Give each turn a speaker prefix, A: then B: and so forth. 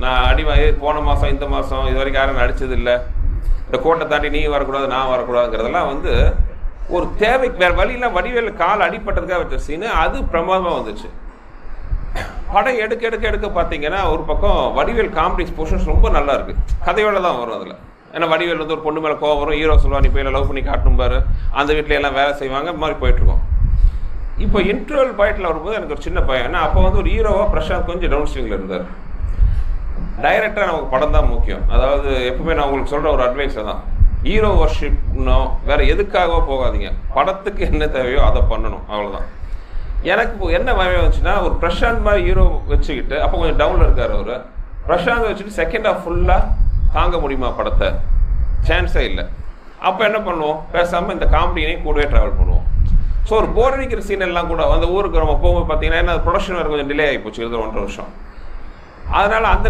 A: நான் போன மாதம் இந்த மாதம் இது வரைக்கும் யாரும் நடிச்சது இல்லை, இந்த கோட்டை தாண்டி நீ வரக்கூடாது நான் வரக்கூடாதுங்கிறதெல்லாம் வந்து ஒரு தேவைக்கு வேறு வழியெல்லாம் வடிவேலு கால் அடிப்பட்டதுக்காக வச்ச சீனு. அது பிரமாதமாக வந்துச்சு. படம் எடுக்க எடுக்க எடுக்க பார்த்தீங்கன்னா ஒரு பக்கம் வடிவேல் காமெடி போர்ஷன்ஸ் ரொம்ப நல்லா இருக்குது, கதையோட தான் வரும் அதில். ஏன்னா வடிவேல் வந்து ஒரு பொண்ணு மேலே கோவம் வரும், ஹீரோ சொல்லுவா நீ போய் லவ் பண்ணி காட்டணும் பாரு, அந்த வீட்டில் எல்லாம் வேலை செய்வாங்க, இந்த மாதிரி போயிட்டுருக்கோம். இப்போ இன்டர்வல் பாயிண்டில் வரும்போது எனக்கு ஒரு சின்ன பயம். ஏன்னா அப்போ வந்து ஒரு ஹீரோவாக பிரசாந்த் கொஞ்சம் டவுன் ஸ்விங்கில் இருந்தார். டைரக்டாக நமக்கு படம் தான் முக்கியம். அதாவது எப்பவுமே நான் உங்களுக்கு சொல்கிற ஒரு அட்வைஸை தான், ஹீரோ வர்ஷிப்னோ வேறு எதுக்காகவோ போகாதீங்க, படத்துக்கு என்ன தேவையோ அதை பண்ணணும், அவ்வளோதான். எனக்கு இப்போ என்ன பயம் வந்துச்சுன்னா, ஒரு பிரசாந்த் மாதிரி ஹீரோ வச்சுக்கிட்டு, அப்போ கொஞ்சம் டவுனில் இருக்கார் அவர், பிரசாந்த் வச்சுட்டு செகண்ட் ஹாஃப் ஃபுல்லாக தாங்க முடியுமா படத்தை? சான்ஸே இல்லை. அப்போ என்ன பண்ணுவோம், பேசாமல் இந்த காமெடியையும் கூடவே ட்ராவல் பண்ணுவோம். ஸோ ஒரு போர் அடிக்கிற சீன் எல்லாம் கூட அந்த ஊருக்கு நம்ம போகும்போது பார்த்தீங்கன்னா, ஏன்னா ப்ரொடக்ஷன் வேறு கொஞ்சம் டிலே ஆகி போச்சு, 1.5 வருஷம். அதனால் அந்த